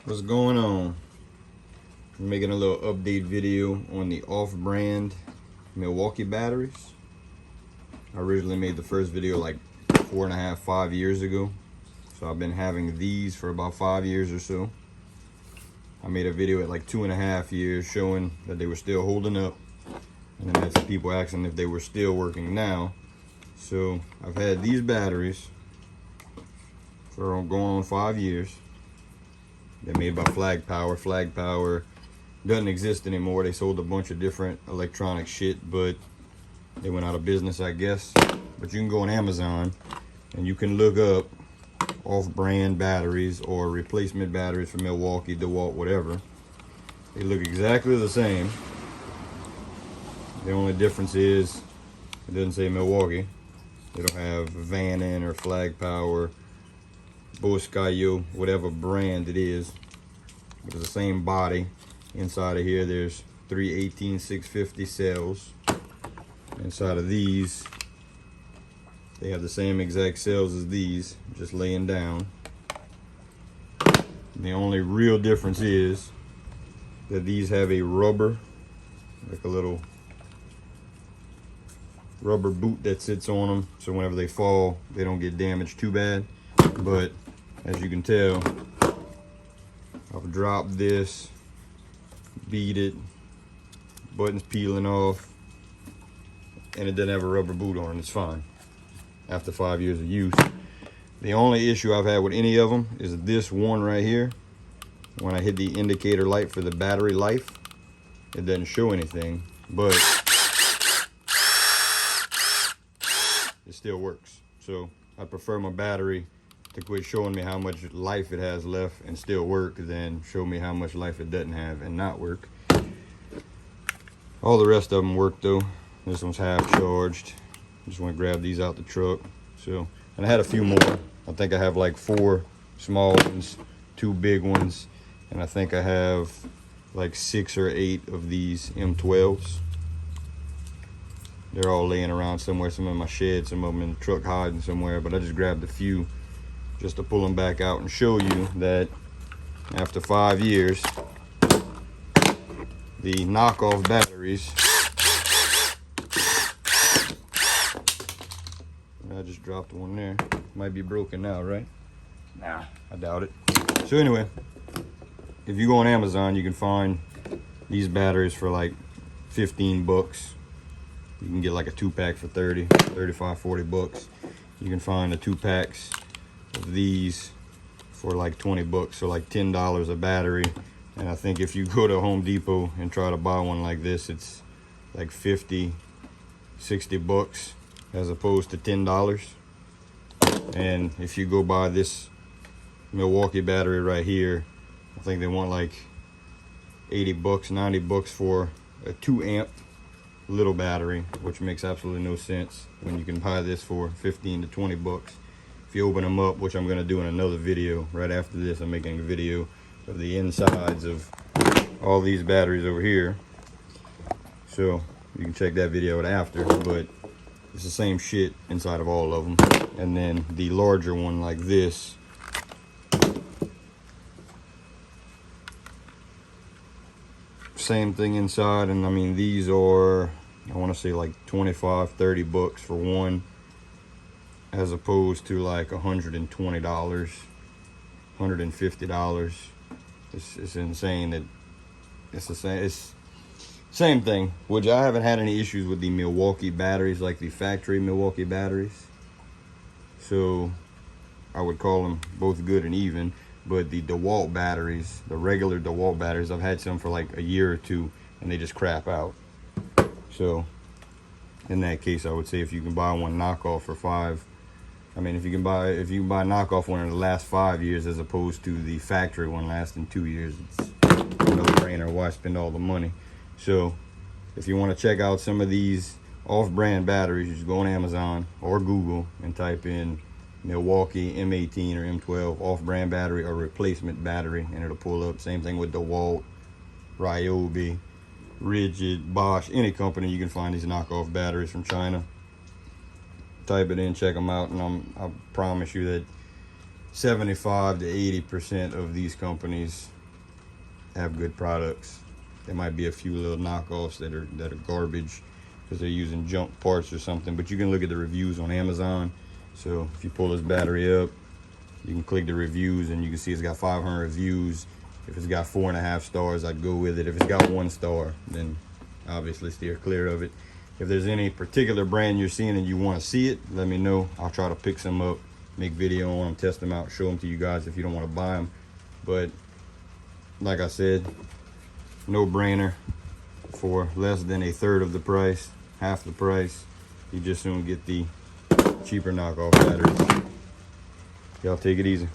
What's going on? I'm making a little update video on the off-brand Milwaukee batteries. I originally made the first video like 4.5, 5 years ago. So I've been having these for about 5 years or so. I made a video at like 2.5 years showing that they were still holding up. And then I had some people asking if they were still working now. So I've had these batteries for going on 5 years. They're made by Flag Power. Flag Power doesn't exist anymore. They sold a bunch of different electronic shit, but they went out of business, I guess. But you can go on Amazon and you can look up off-brand batteries or replacement batteries for Milwaukee, Dewalt, whatever. They look exactly the same. The only difference is it doesn't say Milwaukee. They don't have Vannon or Flag Power, Boscayo, whatever brand it is. It's the same body. Inside of here there's 3 18650 cells. Inside of these they have the same exact cells as these, just laying down. The only real difference is that these have a rubber, like a little rubber boot that sits on them, so whenever they fall they don't get damaged too bad. But as you can tell, I've dropped this, beat it, buttons peeling off, and it doesn't have a rubber boot on it. It's fine after 5 years of use. The only issue I've had with any of them is this one right here. When I hit the indicator light for the battery life, it doesn't show anything, but it still works. So I prefer my battery to quit showing me how much life it has left and still work than show me how much life it doesn't have and not work. All the rest of them work though. This one's half charged. Just want to grab these out the truck. So, and I had a few more. I think I have like 4 small ones, 2 big ones, and I think I have like 6 or 8 of these M12s. They're all laying around somewhere, some in my shed, some of them in the truck hiding somewhere, but I just grabbed a few just to pull them back out and show you that after 5 years, the knockoff batteries, I just dropped one there, might be broken now, right? Nah, I doubt it. So anyway, if you go on Amazon, you can find these batteries for like 15 bucks. You can get like a 2-pack for 30, 35, 40 bucks. You can find the 2 packs of these for like 20 bucks, so like $10 a battery. And I think if you go to Home Depot and try to buy one like this, it's like 50, 60 bucks as opposed to $10. And if you go buy this Milwaukee battery right here, I think they want like 80 bucks, 90 bucks for a 2 amp little battery, which makes absolutely no sense when you can buy this for 15 to 20 bucks. If you open them up, which I'm going to do in another video right after this, I'm making a video of the insides of all these batteries over here, so you can check that video out after. But it's the same shit inside of all of them. And then the larger one like this, same thing inside. And I mean, these are, I want to say like 25, 30 bucks for one, as opposed to like $120, $150. It's insane that it's the same. It's same thing, which I haven't had any issues with the Milwaukee batteries, like the factory Milwaukee batteries. So I would call them both good and even. But the Dewalt batteries, the regular Dewalt batteries, I've had some for like a year or two and they just crap out. So in that case, I would say if you can buy one knockoff for if you can buy a knockoff one in the last 5 years as opposed to the factory one lasting 2 years, it's a no-brainer. Why spend all the money? So if you want to check out some of these off-brand batteries, you just go on Amazon or Google and type in Milwaukee m18 or m12 off-brand battery or replacement battery, and it'll pull up. Same thing with DeWalt, Ryobi, Rigid, Bosch, any company. You can find these knockoff batteries from China. Type it in, check them out, and I promise you that 75 to 80% of these companies have good products. There might be a few little knockoffs that are garbage because they're using junk parts or something, but you can look at the reviews on Amazon. So if you pull this battery up, you can click the reviews and you can see it's got 500 reviews. If it's got 4.5 stars, I'd go with it. If it's got 1 star, then obviously steer clear of it. If there's any particular brand you're seeing and you want to see it, let me know. I'll try to pick some up, make video on them, test them out, show them to you guys if you don't want to buy them. But like I said, no brainer. For less than 1/3 of the price, half the price, you just soon get the cheaper knockoff batteries. Y'all take it easy.